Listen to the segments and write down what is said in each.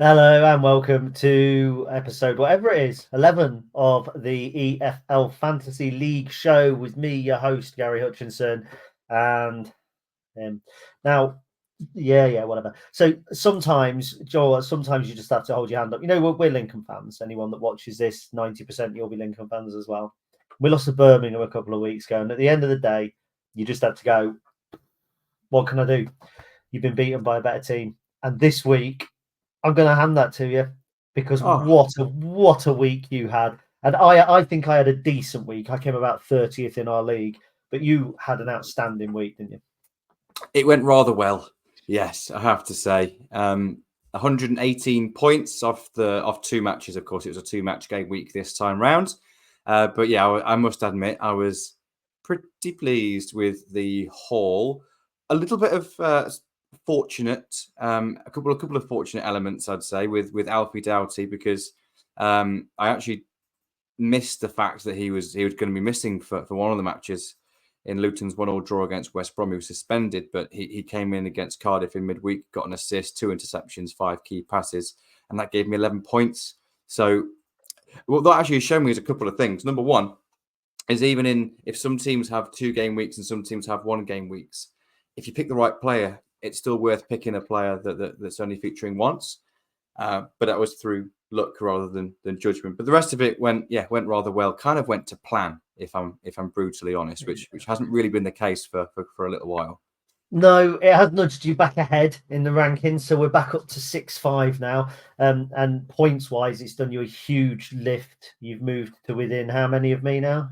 Hello and welcome to episode whatever it is, 11 of the EFL Fantasy League show with me, your host Gary Hutchinson, and him. Now, whatever. So sometimes, Joel, sometimes you just have to hold your hand up. You know, we're Lincoln fans. Anyone that watches this, 90% you'll be Lincoln fans as well. We lost to Birmingham a couple of weeks ago, and at the end of the day, you just have to go, what can I do? You've been beaten by a better team. And this week, I'm going to hand that to you because Oh, what a week you had. And I think I had a decent week. I came about 30th in our league, but you had an outstanding week, didn't you? it went rather well. Yes, I have to say. 118 points off two matches. Of course, it was a 2-match game week this time round. But yeah, I must admit I was pretty pleased with the haul. A little bit of fortunate, a couple of fortunate elements, I'd say, with Alfie Doughty because I actually missed the fact that he was going to be missing for one of the matches in Luton's 1-1 draw against West Brom. He was suspended, but he came in against Cardiff in midweek, got an assist, 2 interceptions, 5 key passes, and that gave me 11 points. So what that actually has shown me is a couple of things. Number one is if some teams have 2-game weeks and some teams have 1-game weeks, if you pick the right player, it's still worth picking a player that's only featuring once. But that was through luck rather than judgment. But the rest of it went rather well. Kind of went to plan, if I'm brutally honest, which hasn't really been the case for a little while. No, it has nudged you back ahead in the rankings, so we're back up to 6-5 now. And points wise, it's done you a huge lift. You've moved to within how many of me now?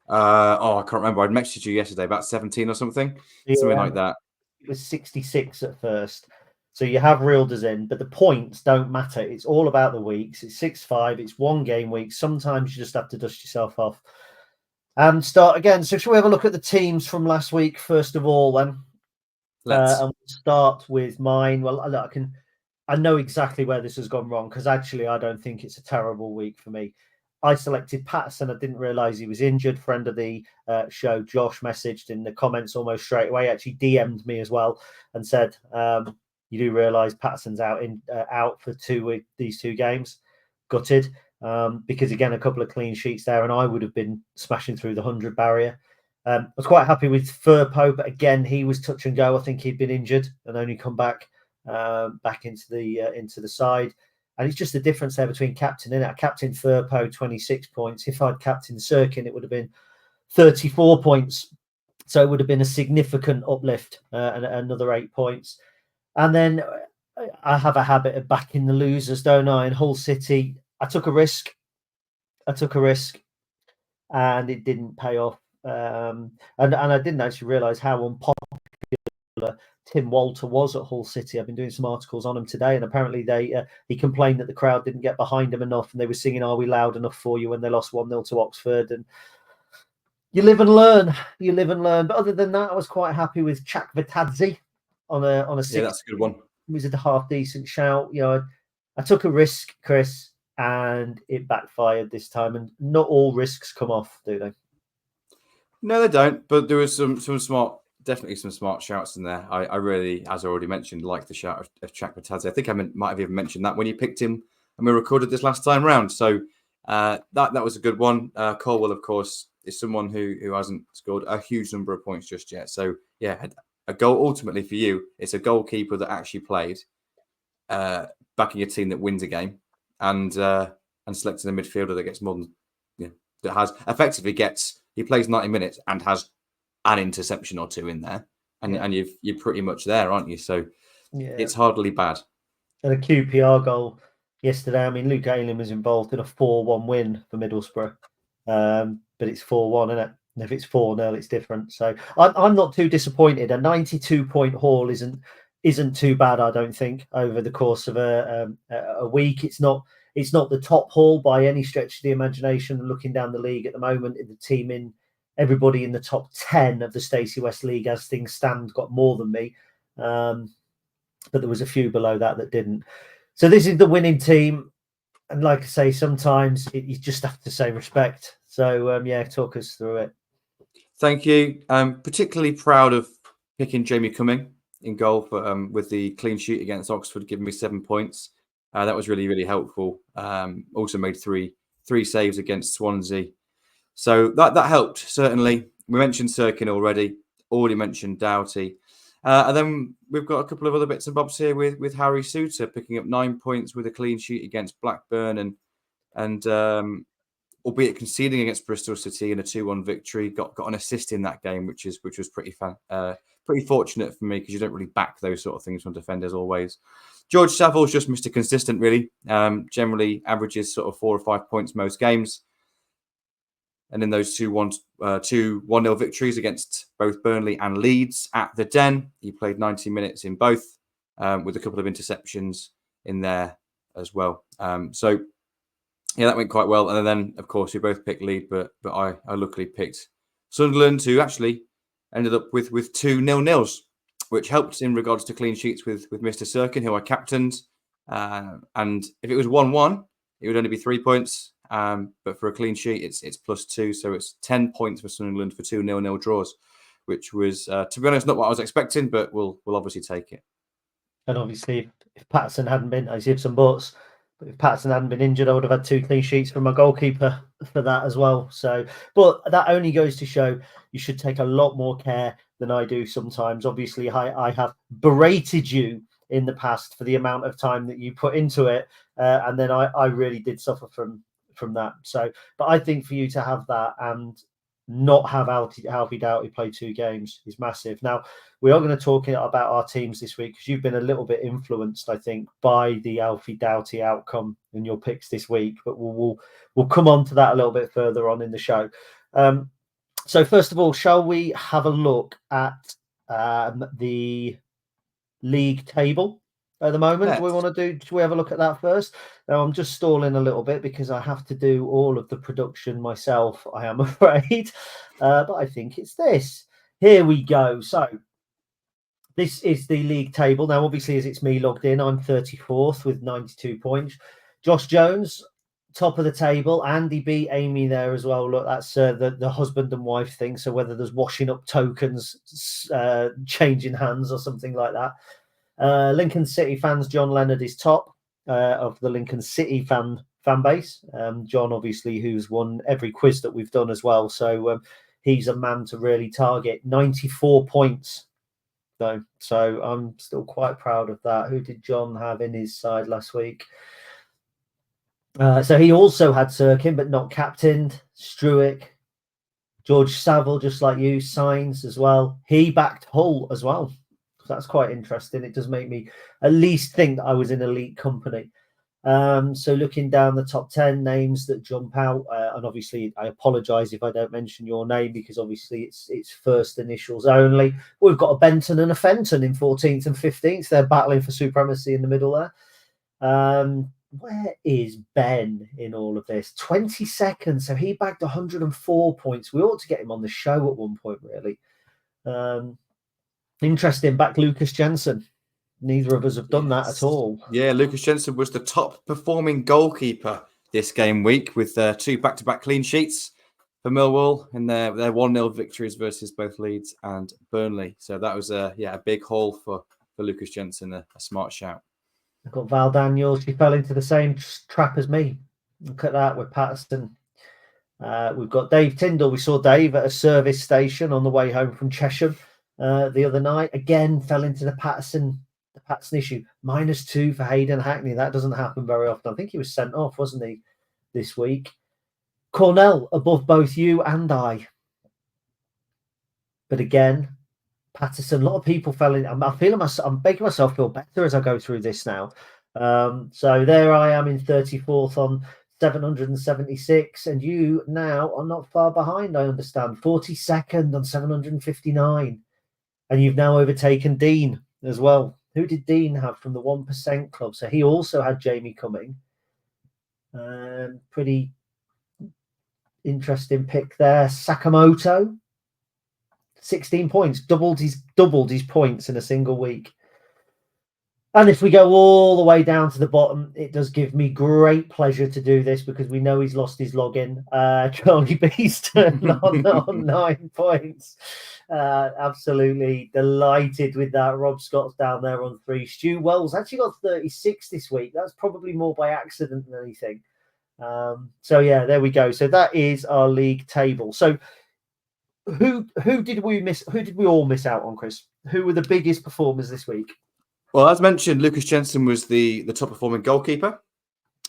I can't remember. I'd messaged you yesterday about 17 or something Yeah, like that. it was 66 at first. So you have reeled us in, but the points don't matter. It's all about the weeks. It's 6-5. It's 1-game week. Sometimes you just have to dust yourself off and start again. So shall we have a look at the teams from last week first of all then? Let's. And we'll start with mine. Well, look, I know exactly where this has gone wrong because actually I don't think it's a terrible week for me. I selected Patterson. I didn't realize he was injured. Friend of the show, Josh, messaged in the comments almost straight away. Actually, DM'd me as well and said, "You do realize Patterson's out for these 2 games." Gutted because again, a couple of clean sheets there, and I would have been smashing through the 100 barrier. I was quite happy with Firpo, but again, he was touch and go. I think he'd been injured and only come back into the side. And it's just the difference there between captain and captain Firpo 26 points. If I'd captain Sirkin, it would have been 34 points. So it would have been a significant uplift and another 8 points. And then I have a habit of backing the losers, don't I? In Hull City, I took a risk, and it didn't pay off. And I didn't actually realise how unpopular Tim Walter was at Hull City. I've been doing some articles on him today, and apparently he complained that the crowd didn't get behind him enough, and they were singing "Are we loud enough for you?" when they lost 1-0 to Oxford. And you live and learn. But other than that, I was quite happy with Chak Vitadze on a Yeah, 6. that's a good one. It was a half decent shout. I took a risk, Chris, and it backfired this time. And not all risks come off, do they? No, they don't. But there was some smart, definitely some smart shouts in there. I really, as I already mentioned, like the shout of Chak Batadze. I think I might have even mentioned that when you picked him and we recorded this last time round. So that was a good one. Colwell, of course, is someone who hasn't scored a huge number of points just yet. So yeah, a goal ultimately for you. It's a goalkeeper that actually played, backing a team that wins a game, and selecting a midfielder that gets more than that has effectively gets. He plays 90 minutes and has an interception or 2 in there, and you're pretty much there, aren't you? So it's hardly bad. And a QPR goal yesterday. I mean, Luke Ayling was involved in a 4-1 win for Middlesbrough, but it's 4-1, isn't it? And if it's 4-0, it's different. So I'm not too disappointed. A 92-point haul isn't too bad, I don't think, over the course of a week. It's not the top haul by any stretch of the imagination. Looking down the league at the moment, everybody in the top 10 of the Stacey West League, as things stand, got more than me. But there was a few below that didn't. So this is the winning team. And like I say, sometimes you just have to say respect. So, talk us through it. Thank you. I'm particularly proud of picking Jamie Cumming in goal for with the clean sheet against Oxford, giving me 7 points. That was really, really helpful. Also made three saves against Swansea. So that helped, certainly. We mentioned Sirkin already mentioned Doughty. And then we've got a couple of other bits and bobs here with Harry Suter picking up 9 points with a clean sheet against Blackburn and albeit conceding against Bristol City in a 2-1 victory, got an assist in that game, which was pretty fortunate for me because you don't really back those sort of things from defenders always. George Saville's just Mr. Consistent, really. Generally averages sort of 4 or 5 points most games. And in those two 1-0 victories against both Burnley and Leeds at the Den, he played 90 minutes in both, with a couple of interceptions in there as well. So yeah, that went quite well. And then, of course, we both picked Leeds, but I luckily picked Sunderland, who actually ended up with 2 0-0s, which helped in regards to clean sheets with Mr. Sirkin, who I captained. And if it was 1-1, it would only be 3 points. But for a clean sheet, it's +2. So it's 10 points for Sunderland for 2 0-0 draws, which was, to be honest, not what I was expecting, but we'll obviously take it. And obviously, if Patterson hadn't been, I see some buts, but if Patterson hadn't been injured, I would have had 2 clean sheets from my goalkeeper for that as well. So, but that only goes to show you should take a lot more care than I do sometimes. Obviously, I have berated you in the past for the amount of time that you put into it, and then I really did suffer from that. So, but I think for you to have that and not have Alfie Doughty play 2 games is massive. Now, we are going to talk about our teams this week because you've been a little bit influenced, I think, by the Alfie Doughty outcome in your picks this week. But we'll come on to that a little bit further on in the show. So first of all, shall we have a look at the league table at the moment? Do we have a look at that first? Now, I'm just stalling a little bit because I have to do all of the production myself, I am afraid. But I think it's this. Here we go. So this is the league table. Now, obviously, as it's me logged in, I'm 34th with 92 points. Josh Jones, top of the table. Andy beat Amy there as well. Look, that's the husband and wife thing. So whether there's washing up tokens, changing hands or something like that. Lincoln City fans, John Leonard is top of the Lincoln City fan base. John, obviously, who's won every quiz that we've done as well. So he's a man to really target. 94 points, though. So I'm still quite proud of that. Who did John have in his side last week? So he also had Sirkin, but not captained. Struick, George Saville, just like you. Signs as well. He backed Hull as well. So that's quite interesting. It does make me at least think that I was in elite company. So looking down the top 10 names that jump out, and obviously I apologise if I don't mention your name because obviously it's first initials only. We've got a Benton and a Fenton in 14th and 15th. They're battling for supremacy in the middle there. Where is Ben in all of this? 22nd. So he bagged 104 points. We ought to get him on the show at one point, really. Interesting. Back Lucas Jensen. Neither of us have done that at all. Yeah, Lucas Jensen was the top performing goalkeeper this game week with 2 back-to-back clean sheets for Millwall in their 1-0 victories versus both Leeds and Burnley. So that was a big haul for Lucas Jensen, a smart shout. I've got Val Daniels. She fell into the same trap as me. Look at that with Patterson. We've got Dave Tyndall. We saw Dave at a service station on the way home from Chesham the other night. Again, fell into the Patterson issue. -2 for Hayden Hackney. That doesn't happen very often. I think he was sent off, wasn't he, this week? Cornell above both you and I. But again, Patterson, a lot of people fell in. I'm making myself feel better as I go through this now. So there I am in 34th on 776, and you now are not far behind, I understand. 42nd on 759, and you've now overtaken Dean as well. Who did Dean have from the 1% club? So he also had Jamie Cumming. Pretty interesting pick there. Sakamoto, 16 points, doubled his points in a single week. And if we go all the way down to the bottom, it does give me great pleasure to do this because we know he's lost his login. Charlie Beeston on 9 points. Absolutely delighted with that. Rob Scott's down there on 3. Stu Wells actually got 36 this week. That's probably more by accident than anything. So yeah, there we go. So that is our league table. So who did we miss? Who did we all miss out on, Chris? Who were the biggest performers this week? Well, as mentioned, Lucas Jensen was the top performing goalkeeper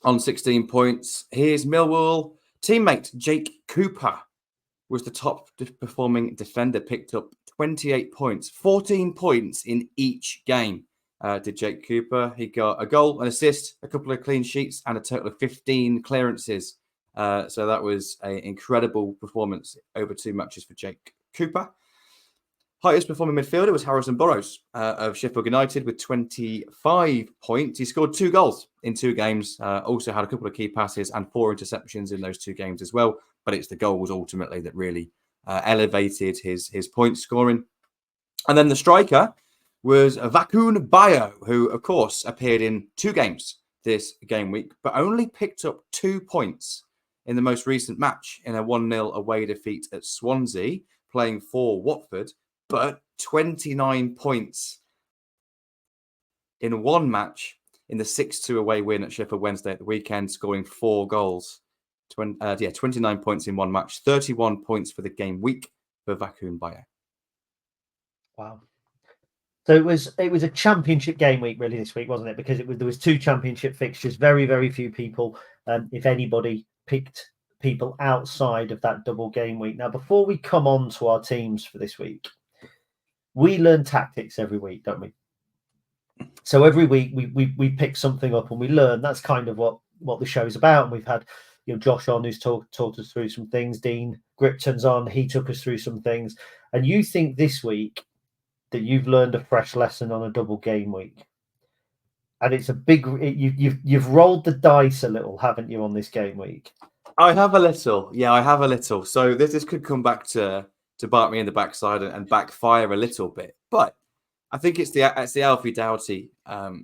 on 16 points. His Millwall teammate, Jake Cooper, was the top performing defender, picked up 28 points, 14 points in each game. Did Jake Cooper. He got a goal, an assist, a couple of clean sheets, and a total of 15 clearances. So that was an incredible performance over 2 matches for Jake Cooper. Highest performing midfielder was Harrison Burrows of Sheffield United with 25 points. He scored 2 goals in 2 games, also had a couple of key passes and 4 interceptions in those 2 games as well. But it's the goals ultimately that really elevated his point scoring. And then the striker was Vakun Bayo, who, of course, appeared in 2 games this game week, but only picked up 2 points in the most recent match in a 1-0 away defeat at Swansea, playing for Watford. But 29 points in 1 match in the 6-2 away win at Sheffield Wednesday at the weekend, scoring 4 goals. 29 points in 1 match, 31 points for the game week for Vakun Bayo. Wow. So it was a championship game week really this week, wasn't it? Because there was 2 championship fixtures. Very, very few people, if anybody, picked people outside of that double game week. Now, before we come on to our teams for this week, we learn tactics every week, don't we? So every week we pick something up and we learn. That's kind of what the show's about. And we've had Josh on who's taught us through some things. Dean Gripton's on. He took us through some things. And you think this week that you've learned a fresh lesson on a double game week, and it's a big. You've rolled the dice a little, haven't you, on this game week? I have a little, yeah, I have a little. So this could come back to bite me in the backside and backfire a little bit, but I think it's the Alfie Doughty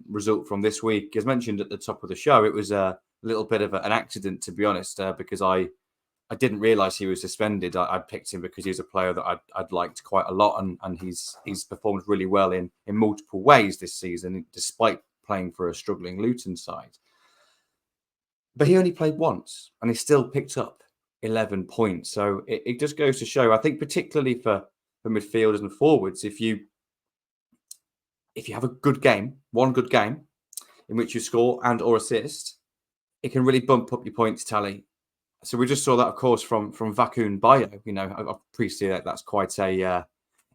result from this week. As mentioned at the top of the show, it was a little bit of an accident, to be honest, because I didn't realise he was suspended. I picked him because he's a player that I'd liked quite a lot, and he's performed really well in multiple ways this season, despite playing for a struggling Luton side. But he only played once, and he still picked up 11 points. So it just goes to show, I think, particularly for midfielders and forwards, if you have a good game, one good game in which you score and or assist, it can really bump up your points tally. So we just saw that, of course, from Vakun Bayo. I appreciate that's quite an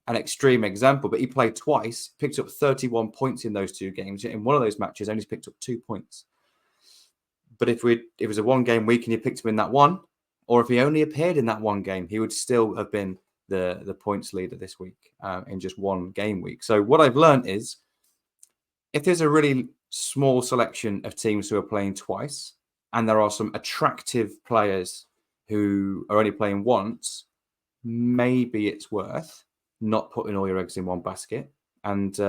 extreme example, but he played twice, picked up 31 points in those 2 games. In one of those matches, only picked up 2 points. But if it was a 1-game week and you picked him in that one, or if he only appeared in that 1 game, he would still have been the points leader this week in just 1 game week. So what I've learned is, if there's a really small selection of teams who are playing twice, and there are some attractive players who are only playing once, maybe it's worth not putting all your eggs in one basket and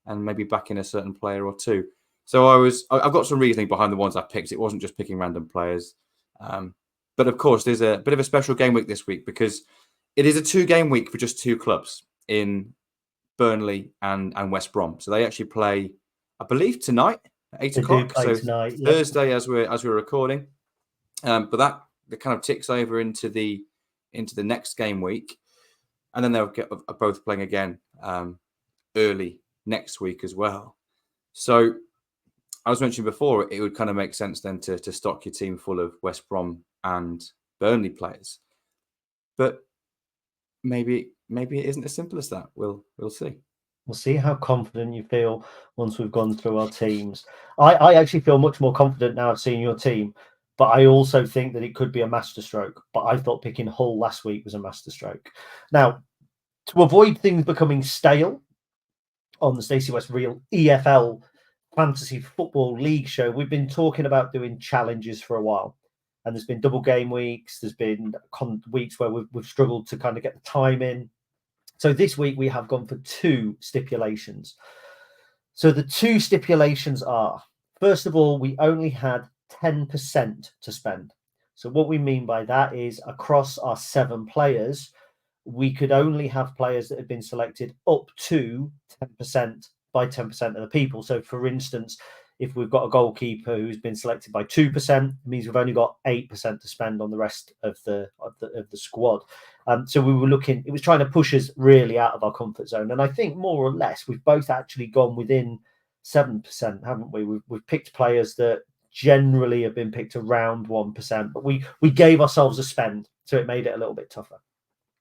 maybe backing a certain player or 2. So I've got some reasoning behind the ones I picked. It wasn't just picking random players. But of course, there's a bit of a special game week this week because it is a 2-game week for just 2 clubs in Burnley and West Brom. So they actually play, I believe, tonight at 8 o'clock. So tonight, Thursday, as we're recording. But that kind of ticks over into the next game week, and then they'll get both playing again early next week as well. So, I was mentioning before, it would kind of make sense then to stock your team full of West Brom and Burnley players. But maybe it isn't as simple as that. We'll see. We'll see how confident you feel once we've gone through our teams. I actually feel much more confident now of seeing your team, but I also think that it could be a masterstroke. But I thought picking Hull last week was a masterstroke. Now, to avoid things becoming stale on the Stacey West Real EFL Fantasy Football League show, we've been talking about doing challenges for a while. And there's been double game weeks. There's been weeks where we've struggled to kind of get the time in. So this week we have gone for 2 stipulations. So the two stipulations are, first of all, we only had 10% to spend. So what we mean by that is across our 7 players, we could only have players that had been selected up to 10% by 10% of the people. So for instance, if we've got a goalkeeper who's been selected by 2%, it means we've only got 8% to spend on the rest of the squad. So we were looking, it was trying to push us really out of our comfort zone. And I think more or less we've both actually gone within 7%, haven't we? We've picked players that generally have been picked around 1%, but we gave ourselves a spend, so it made it a little bit tougher.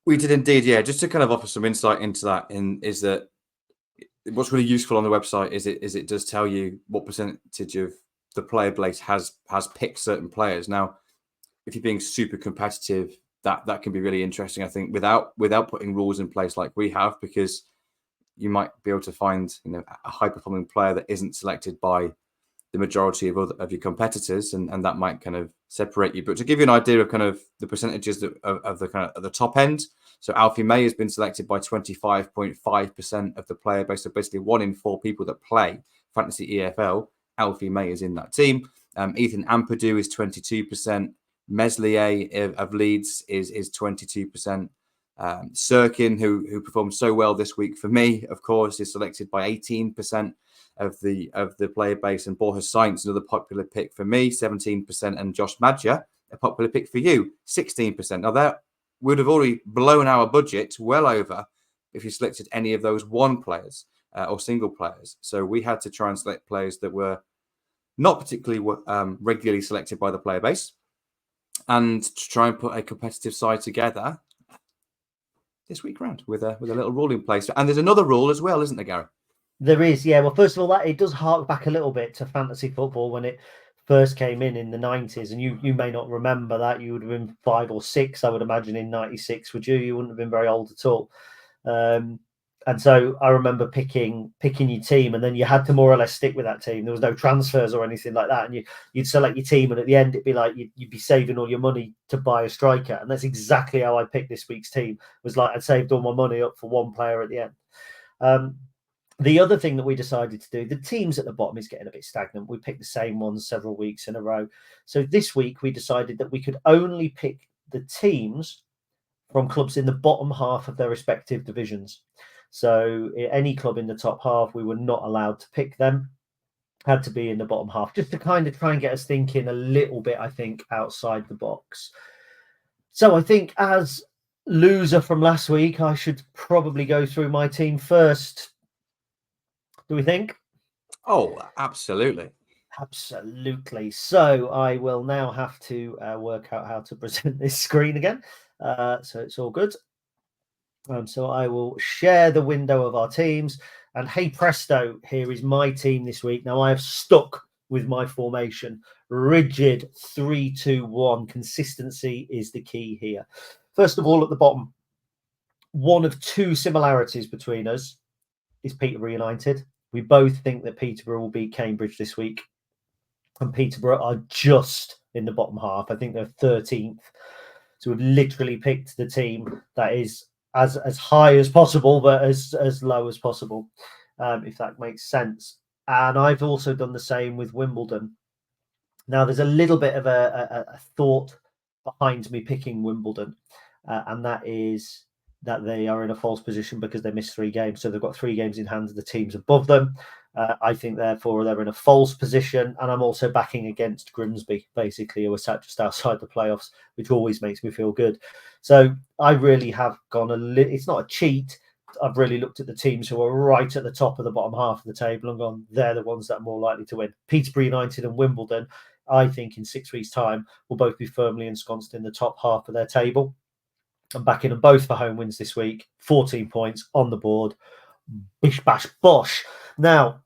We did indeed, yeah. Just to kind of offer some insight into that, is that what's really useful on the website is it does tell you what percentage of the player base has picked certain players. Now, if you're being super competitive, that can be really interesting, I think, without putting rules in place like we have, because you might be able to find a high performing player that isn't selected by the majority of your competitors, and that might kind of separate you. But to give you an idea of kind of the percentages of the kind of at the top end, so Alfie May has been selected by 25.5% of the player base. So basically 1 in 4 people that play Fantasy EFL, Alfie May is in that team. Ethan Ampadu is 22%. Meslier of Leeds is 22%. Sirkin, who performed so well this week for me, of course, is selected by 18% of the player base, and Borja Sainz, another popular pick for me, 17%, and Josh Madger, a popular pick for you, 16%. Now that would have already blown our budget well over if you selected any of those 1 players or single players. So we had to try and select players that were not particularly regularly selected by the player base, and to try and put a competitive side together this week round with a little rule in place. And there's another rule as well, isn't there, Gary? There is, yeah. Well, first of all, that it does hark back a little bit to fantasy football when it first came in the 90s, and you may not remember that. You would have been 5 or 6, I would imagine, in 96, would you? You wouldn't have been very old at all. And so I remember picking your team, and then you had to more or less stick with that team. There was no transfers or anything like that, and you'd select your team, and at the end it'd be like you'd be saving all your money to buy a striker. And that's exactly how I picked this week's team. Was like I'd saved all my money up for 1 player at the end. The other thing that we decided to do, the teams at the bottom is getting a bit stagnant. We picked the same ones several weeks in a row. So this week we decided that we could only pick the teams from clubs in the bottom half of their respective divisions. So any club in the top half, we were not allowed to pick them. Had to be in the bottom half, just to kind of try and get us thinking a little bit, I think, outside the box. So I think as loser from last week, I should probably go through my team first. Do we think? Oh, absolutely. Absolutely. So I will now have to work out how to present this screen again. So it's all good. So I will share the window of our teams. And hey presto, here is my team this week. Now I have stuck with my formation. Rigid 3-2-1. Consistency is the key here. First of all, at the bottom, one of 2 similarities between us is Peterborough United. We both think that Peterborough will beat Cambridge this week. And Peterborough are just in the bottom half. I think they're 13th. So we've literally picked the team that is as high as possible, but as low as possible, if that makes sense. And I've also done the same with Wimbledon. Now, there's a little bit of a thought behind me picking Wimbledon, and that is that they are in a false position because they missed 3 games. So they've got 3 games in hand of the teams above them. I think, therefore, they're in a false position. And I'm also backing against Grimsby, basically, who are sat just outside the playoffs, which always makes me feel good. So I really have gone it's not a cheat. I've really looked at the teams who are right at the top of the bottom half of the table and gone, they're the ones that are more likely to win. Peterborough United and Wimbledon, I think in 6 weeks' time, will both be firmly ensconced in the top half of their table. I'm backing them both for home wins this week. 14 points on the board. Bish, bash, bosh. Now,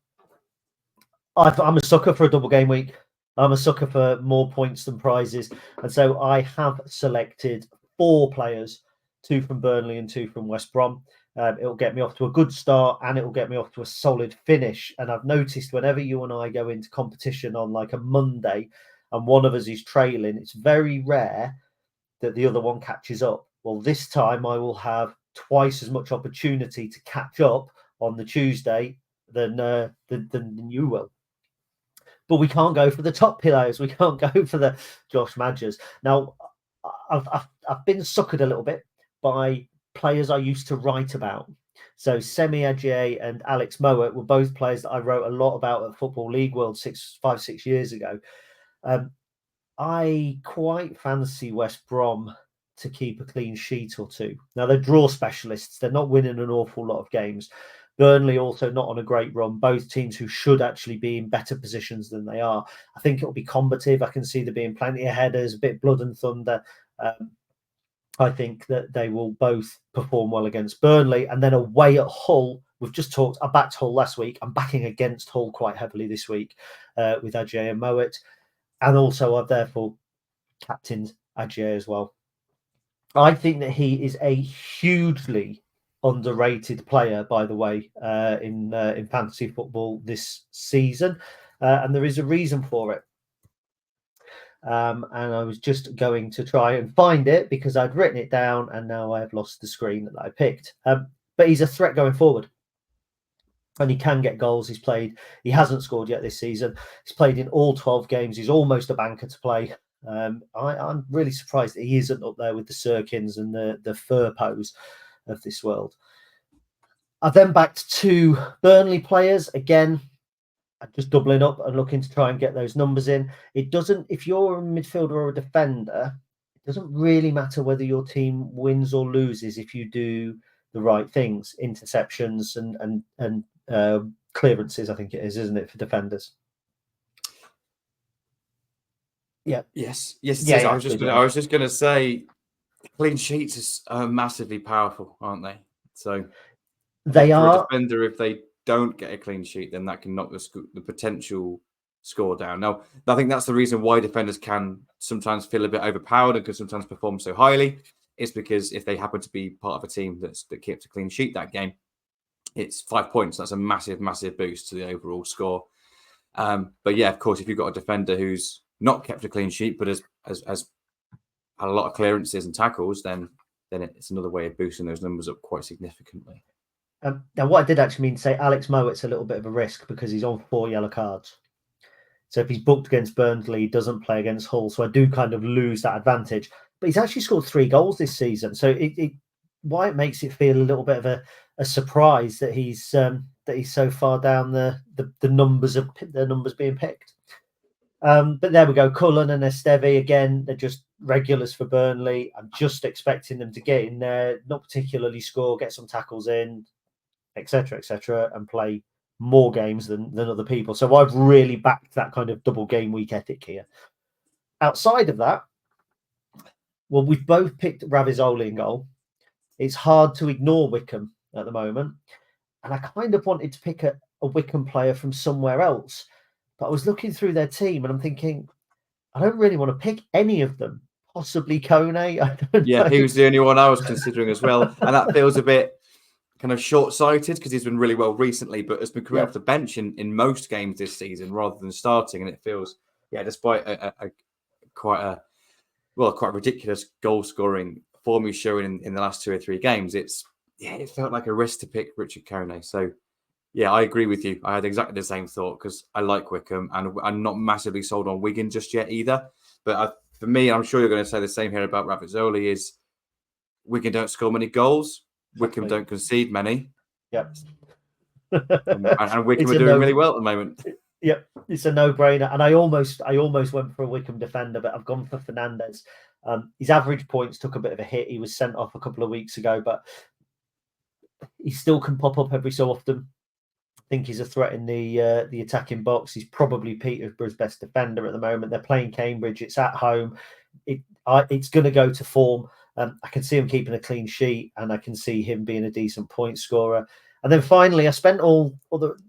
I'm a sucker for a double game week. I'm a sucker for more points than prizes. And so I have selected 4 players, 2 from Burnley and 2 from West Brom. It'll get me off to a good start and it'll get me off to a solid finish. And I've noticed whenever you and I go into competition on like a Monday and one of us is trailing, it's very rare that the other one catches up. Well, this time I will have twice as much opportunity to catch up on the Tuesday than you will. But we can't go for the top pillows. We can't go for the Josh Madgers. Now, I've been suckered a little bit by players I used to write about. So Semi Ajayi and Alex Mowat were both players that I wrote a lot about at Football League World 5-6 years ago. I quite fancy West Brom to keep a clean sheet or two. Now, they're draw specialists. They're not winning an awful lot of games. Burnley also not on a great run. Both teams who should actually be in better positions than they are. I think it'll be combative. I can see there being plenty of headers, a bit blood and thunder. I think that they will both perform well against Burnley. And then away at Hull, we've just talked, I backed Hull last week. I'm backing against Hull quite heavily this week with Ajayi and Mowat. And also I've therefore captained Ajayi as well. I think that he is a hugely underrated player, by the way, in fantasy football this season. And there is a reason for it. And I was just going to try and find it because I'd written it down and now I have lost the screen that I picked. But he's a threat going forward. And he can get goals. He hasn't scored yet this season. He's played in all 12 games. He's almost a banker to play. I'm really surprised that he isn't up there with the Sirkins and the Firpos of this world. I then backed 2 Burnley players. Again, just doubling up and looking to try and get those numbers in. It doesn't, if you're a midfielder or a defender, it doesn't really matter whether your team wins or loses if you do the right things, interceptions and clearances, I think it is, isn't it, for defenders? Yeah. Yes, it is. I was just going to say, clean sheets are massively powerful, aren't they? So they for are. a defender, if they don't get a clean sheet, then that can knock the potential score down. Now, I think that's the reason why defenders can sometimes feel a bit overpowered and can sometimes perform so highly. It's because if they happen to be part of a team that keeps a clean sheet that game, it's 5 points. That's a massive, massive boost to the overall score. But yeah, of course, if you've got a defender who's not kept a clean sheet, but has had a lot of clearances and tackles, then it's another way of boosting those numbers up quite significantly. Now, what I did actually mean to say, Alex Mowat's a little bit of a risk because he's on 4 yellow cards. So if he's booked against Burnley, he doesn't play against Hull. So I do kind of lose that advantage. But he's actually scored 3 goals this season. So why it makes it feel a little bit of a surprise that he's so far down the numbers being picked. But there we go. Cullen and Esteve, again, they're just regulars for Burnley. I'm just expecting them to get in there, not particularly score, get some tackles in, etc., and play more games than other people. So I've really backed that kind of double game week ethic here. Outside of that, well, we've both picked Ravizoli in goal. It's hard to ignore Wickham at the moment. And I kind of wanted to pick a Wickham player from somewhere else. But I was looking through their team and I'm thinking, I don't really want to pick any of them. Possibly Kone. I don't know. He was the only one I was considering as well. And that feels a bit kind of short-sighted because he's been really well recently, but has been coming off the bench in most games this season rather than starting. And it feels, despite quite ridiculous goal-scoring form he's showing in the last 2 or 3 games, it felt like a risk to pick Richard Kone. So, yeah, I agree with you. I had exactly the same thought because I like Wickham and I'm not massively sold on Wigan just yet either. But for me, I'm sure you're going to say the same here about Ravizoli, is Wigan don't score many goals. Wickham don't concede many. Yep. and Wickham are doing really well at the moment. Yep, it's a no-brainer. And I almost went for a Wickham defender, but I've gone for Fernandez. His average points took a bit of a hit. He was sent off a couple of weeks ago, but he still can pop up every so often. I think he's a threat in the attacking box. He's probably Peterborough's best defender at the moment. They're playing Cambridge. It's at home. It's going to go to form. I can see him keeping a clean sheet, and I can see him being a decent point scorer. And then finally, I spent all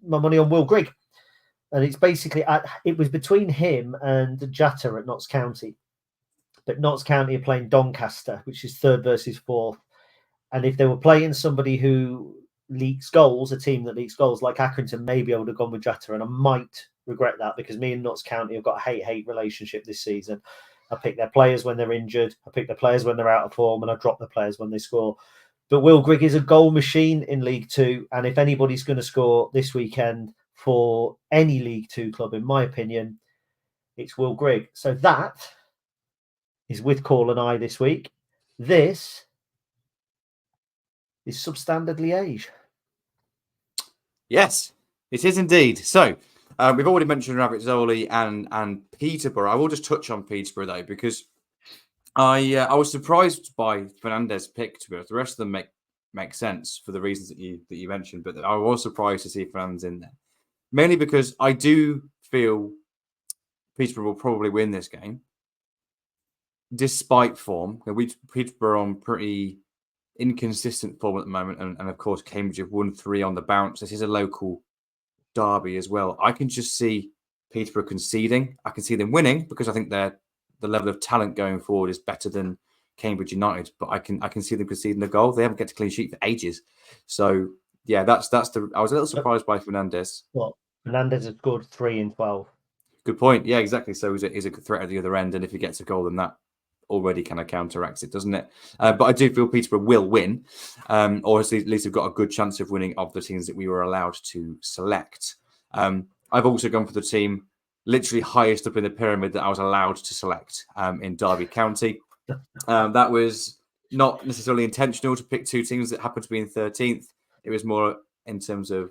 my money on Will Grigg, and it's basically it was between him and Jatta at Notts County, but Notts County are playing Doncaster, which is 3rd versus 4th. And if they were playing somebody who leaks goals, a team that leaks goals like Accrington, maybe I would have gone with Jatta, and I might regret that because me and Notts County have got a hate-hate relationship this season. I pick their players when they're injured. I pick their players when they're out of form, and I drop the players when they score. But Will Grigg is a goal machine in League Two, and if anybody's going to score this weekend for any League Two club, in my opinion, it's Will Grigg. So that is with Call and I this week. This is Substandard Liège. Yes, it is indeed. So we've already mentioned Ravitzoli and Peterborough. I will just touch on Peterborough though, because I was surprised by Fernandez's pick. To be honest, the rest of them make sense for the reasons that you mentioned, but I was surprised to see Fernandez in there, mainly because I do feel Peterborough will probably win this game, despite form. Peterborough on pretty inconsistent form at the moment, and of course Cambridge have won 3 on the bounce. This is a local derby as well. I can just see Peterborough conceding. I can see them winning because I think the level of talent going forward is better than Cambridge United, but I can see them conceding the goal. They haven't get a clean sheet for ages. So yeah, that's the. I was a little surprised by Fernandez. Well, Fernandez has scored 3 in 12. Good point. Yeah, exactly. So he's a threat at the other end, and if he gets a goal, then that already kind of counteracts it, doesn't it? But I do feel Peterborough will win, or at least have got a good chance of winning of the teams that we were allowed to select. I've also gone for the team literally highest up in the pyramid that I was allowed to select in Derby County. That was not necessarily intentional to pick 2 teams that happened to be in 13th. It was more in terms of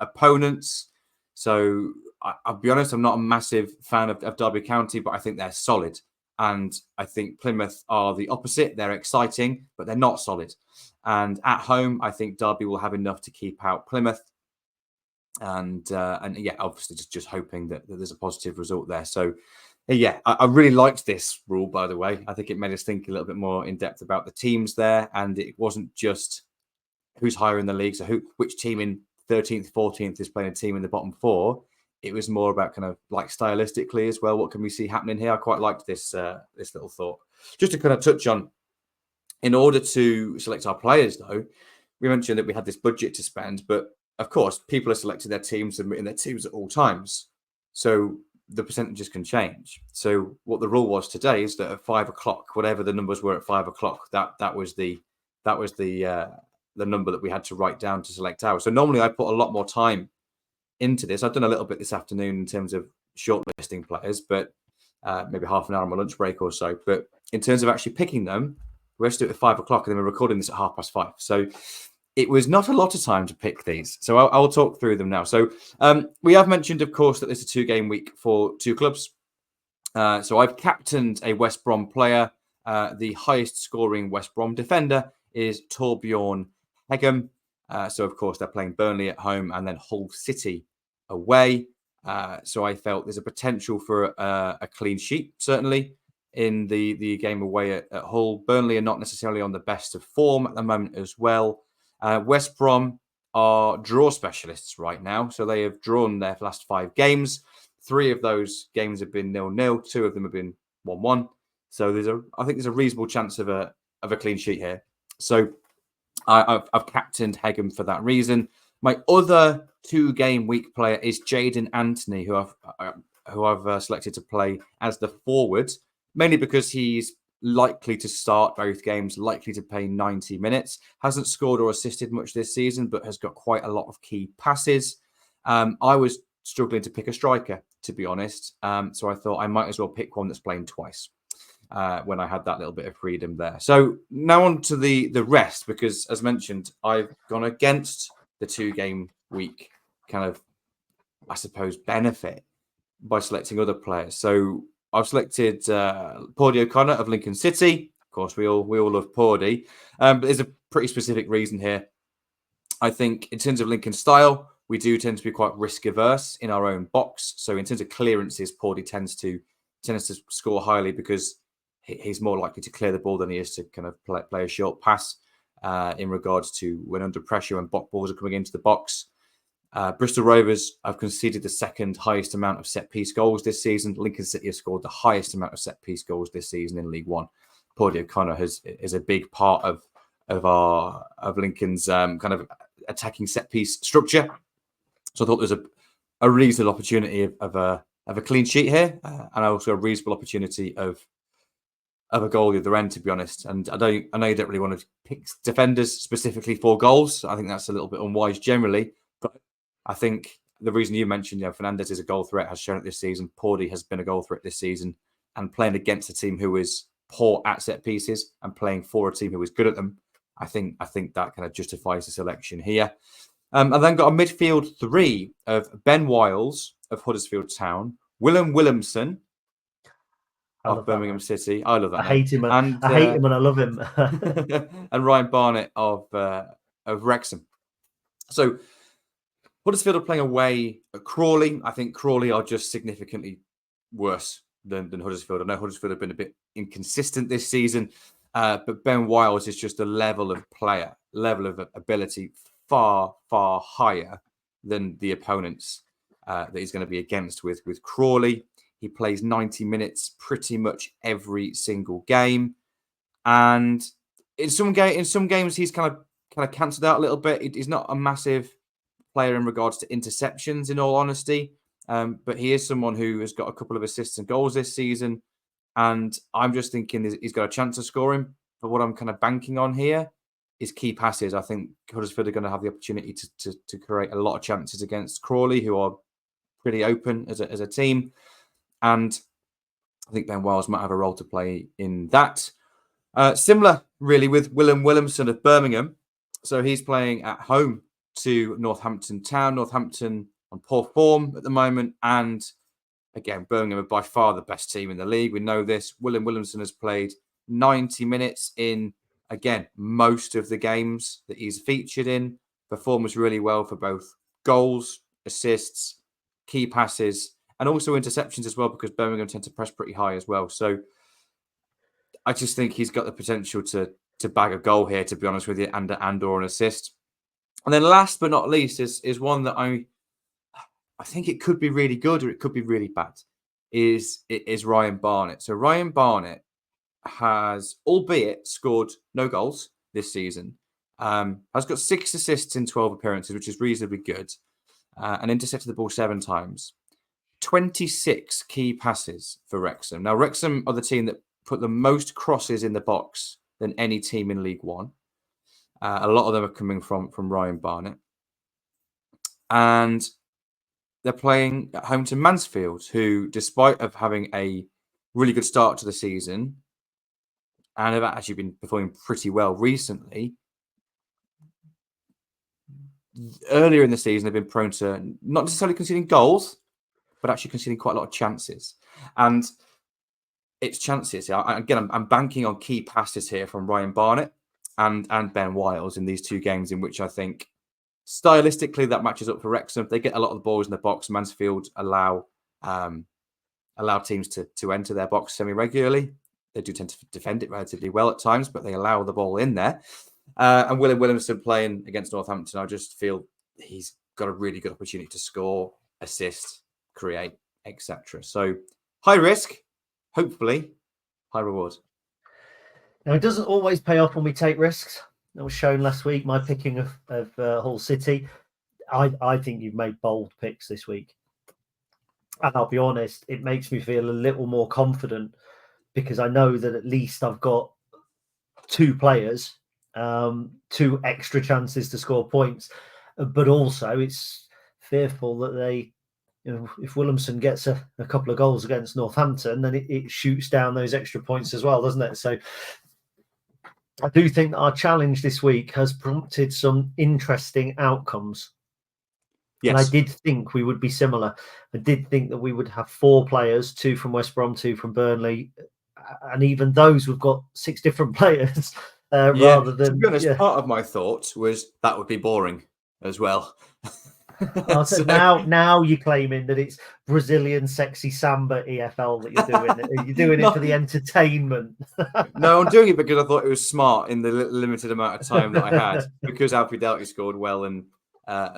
opponents. So I'll be honest, I'm not a massive fan of Derby County, but I think they're solid. And I think Plymouth are the opposite. They're exciting, but they're not solid. And at home, I think Derby will have enough to keep out Plymouth. And yeah, obviously just hoping that there's a positive result there. So yeah, I really liked this rule, by the way. I think it made us think a little bit more in depth about the teams there. And it wasn't just who's higher in the league. So which team in 13th, 14th is playing a team in the bottom 4. It was more about kind of like stylistically as well. What can we see happening here? I quite liked this little thought. Just to kind of touch on, in order to select our players, though, we mentioned that we had this budget to spend, but of course, people are selecting their teams and in their teams at all times. So the percentages can change. So what the rule was today is that at 5 o'clock, whatever the numbers were at 5 o'clock, that was the number that we had to write down to select ours. So normally I put a lot more time into this. I've done a little bit this afternoon in terms of shortlisting players, but maybe half an hour on my lunch break or so. But in terms of actually picking them, we have to do it at 5 o'clock, and then we're recording this at 5:30. So it was not a lot of time to pick these. So I'll talk through them now. So we have mentioned, of course, that there's a 2-game week for 2 clubs. So I've captained a West Brom player. The highest scoring West Brom defender is Torbjorn Hegem. So, of course, they're playing Burnley at home and then Hull City away. So I felt there's a potential for a clean sheet, certainly, in the game away at Hull. Burnley are not necessarily on the best of form at the moment as well. West Brom are draw specialists right now. So they have drawn their last 5 games. 3 of those games have been 0-0. 2 of them have been 1-1. So I think there's a reasonable chance of a clean sheet here. So I've captained Hegem for that reason. My other 2-game week player is Jaden Anthony, who I've selected to play as the forward, mainly because he's likely to start both games, likely to play 90 minutes. Hasn't scored or assisted much this season, but has got quite a lot of key passes. I was struggling to pick a striker, to be honest. So I thought I might as well pick one that's playing twice. When I had that little bit of freedom there. So now on to the rest, because as mentioned, I've gone against the 2-game week kind of, I suppose, benefit by selecting other players. So I've selected Pordy O'Connor of Lincoln City. Of course, we all love Pordy. But there's a pretty specific reason here. I think in terms of Lincoln style, we do tend to be quite risk averse in our own box. So in terms of clearances, Pordy tends to score highly because he's more likely to clear the ball than he is to kind of play a short pass in regards to when under pressure and balls are coming into the box. Bristol Rovers have conceded the 2nd highest amount of set-piece goals this season. Lincoln City have scored the highest amount of set-piece goals this season in League One. Pordy O'Connor is a big part of Lincoln's kind of attacking set-piece structure. So I thought there's a reasonable opportunity of a clean sheet here, and also a reasonable opportunity of of a goal the other end, to be honest. And I know you don't really want to pick defenders specifically for goals. I think that's a little bit unwise generally. But I think the reason you mentioned, Fernandez is a goal threat, has shown it this season. Pordy has been a goal threat this season, and playing against a team who is poor at set pieces and playing for a team who is good at them, I think that kind of justifies the selection here. And then got a midfield three of Ben Wiles of Huddersfield Town, Willem Williamson of Birmingham City. I love that name. Hate him. And I hate him and I love him. and Ryan Barnett of Wrexham. So Huddersfield are playing away at Crawley. I think Crawley are just significantly worse than Huddersfield. I know Huddersfield have been a bit inconsistent this season, but Ben Wiles is just a level of player, level of ability far, far higher than the opponents that he's going to be against with Crawley. He plays 90 minutes pretty much every single game, and in some games he's kind of cancelled out a little bit. He's not a massive player in regards to interceptions, in all honesty, but he is someone who has got a couple of assists and goals this season, and I'm just thinking he's got a chance of scoring. But what I'm kind of banking on here is key passes. I think Huddersfield are going to have the opportunity to create a lot of chances against Crawley, who are pretty open as a team. And I think Ben Wiles might have a role to play in that. Similar, really, with Willem Williamson of Birmingham. So he's playing at home to Northampton Town. Northampton on poor form at the moment. And again, Birmingham are by far the best team in the league. We know this. Willem Williamson has played 90 minutes in, again, most of the games that he's featured in. Performs really well for both goals, assists, key passes, and also interceptions as well, because Birmingham tend to press pretty high as well. So I just think he's got the potential to bag a goal here, to be honest with you, and or an assist. And then last but not least is one that I think it could be really good or it could be really bad, is Ryan Barnett. So Ryan Barnett has, albeit scored no goals this season, has got 6 assists in 12 appearances, which is reasonably good, and intercepted the ball 7 times. 26 key passes for Wrexham. Now, Wrexham are the team that put the most crosses in the box than any team in League One. A lot of them are coming from Ryan Barnett. And they're playing at home to Mansfield, who, despite of having a really good start to the season and have actually been performing pretty well recently, earlier in the season they've been prone to not necessarily conceding goals, but actually conceding quite a lot of chances. And it's chances. Again, I'm banking on key passes here from Ryan Barnett and Ben Wiles in these 2 games, in which I think stylistically that matches up for Wrexham. They get a lot of the balls in the box. Mansfield allow teams to enter their box semi-regularly. They do tend to defend it relatively well at times, but they allow the ball in there. And Willem Williamson playing against Northampton, I just feel he's got a really good opportunity to score, assist, create, etc. So high risk, hopefully high reward. Now, it doesn't always pay off when we take risks. That was shown last week, my picking of Hull City. I think you've made bold picks this week. And I'll be honest, it makes me feel a little more confident, because I know that at least I've got 2 players, 2 extra chances to score points. But also it's fearful that they, if Williamson gets a couple of goals against Northampton, then it shoots down those extra points as well, doesn't it? So I do think that our challenge this week has prompted some interesting outcomes. Yes. And I did think we would be similar. I did think that we would have 4 players, 2 from West Brom, 2 from Burnley. And even those, we've got 6 different players. Rather than, to be honest, part of my thought was that would be boring as well. So now you're claiming that it's Brazilian sexy samba EFL that you're doing. You're doing it for the entertainment. No, I'm doing it because I thought it was smart in the limited amount of time that I had, because Alfie Doughty scored well and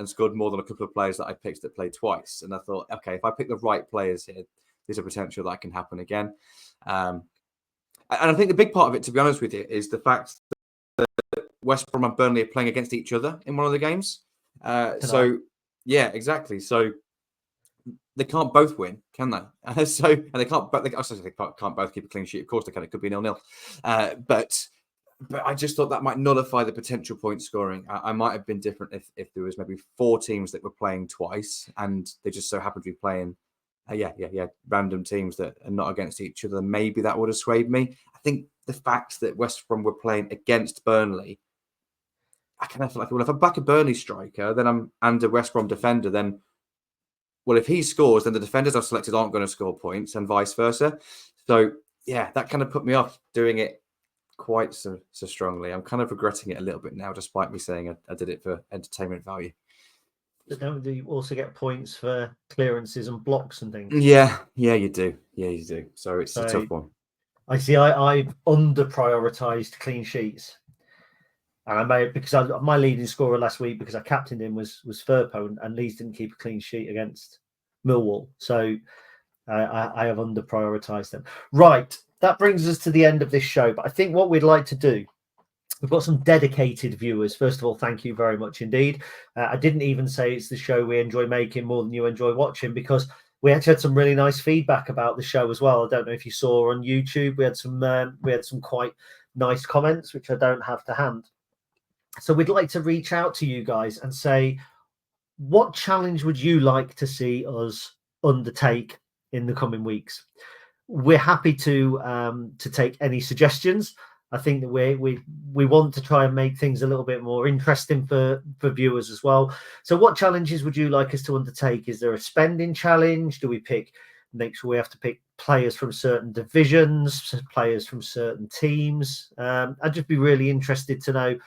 scored more than a couple of players that I picked that played twice. And I thought, okay, if I pick the right players here, there's a potential that can happen again. And I think the big part of it, to be honest with you, is the fact that West Brom and Burnley are playing against each other in one of the games. So, yeah, exactly. So they can't both win, can they? And they can't. But they can't both keep a clean sheet. Of course they can. It could be 0-0. But I just thought that might nullify the potential point scoring. I might have been different if there was maybe 4 teams that were playing twice, and they just so happened to be playing, random teams that are not against each other. Maybe that would have swayed me. I think the fact that West Brom were playing against Burnley, I kind of feel like, well, if I back a Burnley striker, then and a West Brom defender, then, well, if he scores, then the defenders I've selected aren't going to score points, and vice versa. So yeah, that kind of put me off doing it quite so strongly. I'm kind of regretting it a little bit now, despite me saying I did it for entertainment value. But don't you also get points for clearances and blocks and things? Yeah, you do. Yeah, you do. So it's a tough one. I see. I've under prioritized clean sheets, and I made because my leading scorer last week, because I captained him, was Firpo, and Leeds didn't keep a clean sheet against Millwall, so I have under prioritized them. Right, that brings us to the end of this show. But I think what we'd like to do, we've got some dedicated viewers. First of all, thank you very much indeed. I didn't even say it's the show we enjoy making more than you enjoy watching, because we actually had some really nice feedback about the show as well. I don't know if you saw on YouTube. We had some quite nice comments, which I don't have to hand. So we'd like to reach out to you guys and say, what challenge would you like to see us undertake in the coming weeks? We're happy to take any suggestions. I think that we want to try and make things a little bit more interesting for viewers as well. So what challenges would you like us to undertake? Is there a spending challenge? Do we make sure we have to pick players from certain divisions, players from certain teams? I'd just be really interested to know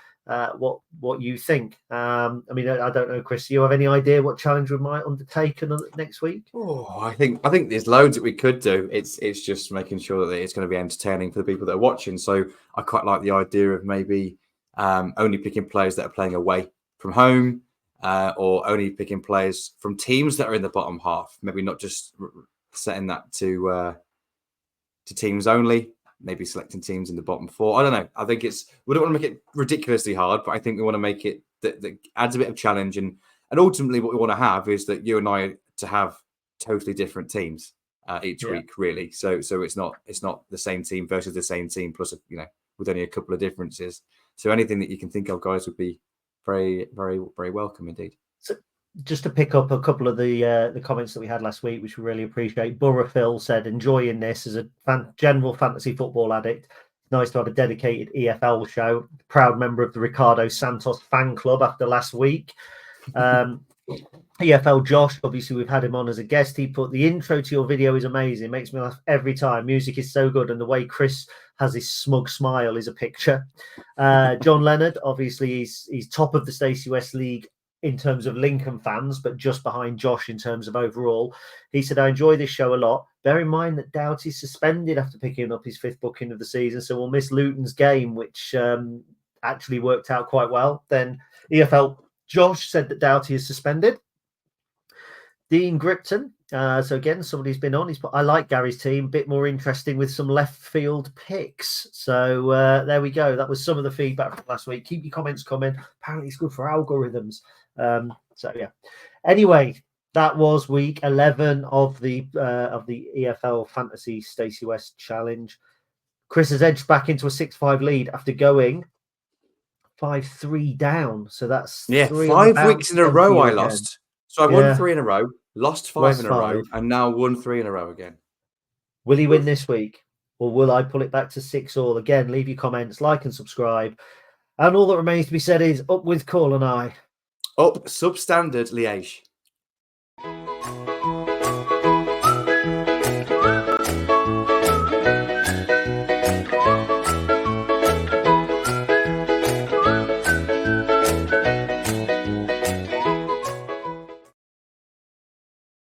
what you think. I mean, I don't know, Chris, do you have any idea what challenge we might undertake next week? Oh, I think there's loads that we could do. It's just making sure that it's going to be entertaining for the people that are watching. So I quite like the idea of maybe only picking players that are playing away from home, or only picking players from teams that are in the bottom half. Maybe not just setting that to teams only. Maybe selecting teams in the bottom 4. I don't know. I think we don't want to make it ridiculously hard, but I think we want to make it that adds a bit of challenge. And ultimately what we want to have is that you and I to have totally different teams each week, really. So it's not the same team versus the same team, plus, with only a couple of differences. So anything that you can think of, guys, would be very, very, very welcome indeed. So, just to pick up a couple of the comments that we had last week, which we really appreciate. Borough Phil said, enjoying this as a general fantasy football addict. Nice to have a dedicated EFL show. Proud member of the Ricardo Santos fan club after last week. EFL Josh, obviously we've had him on as a guest. He put, the intro to your video is amazing. It makes me laugh every time. Music is so good. And the way Chris has his smug smile is a picture. John Leonard, obviously he's top of the Stacey West League in terms of Lincoln fans, but just behind Josh in terms of overall. He said, I enjoy this show a lot. Bear in mind that Doughty's suspended after picking up his 5th booking of the season, so we'll miss Luton's game, which actually worked out quite well. Then EFL Josh said that Doughty is suspended. Dean Gripton, so again, somebody's been on. I like Gary's team, bit more interesting with some left field picks. So there we go. That was some of the feedback from last week. Keep your comments coming. Apparently it's good for algorithms. So yeah. Anyway, that was week 11 of the EFL Fantasy Stacey West Challenge. Chris has edged back into a 6-5 lead after going 5-3 down. So that's 5 weeks in a row I lost. So I won 3 in a row, lost 5 in a row, and now won 3 in a row again. Will he win this week, or will I pull it back to 6-all? Again, leave your comments, like and subscribe. And all that remains to be said is up with Call and I. Up substandard Liège.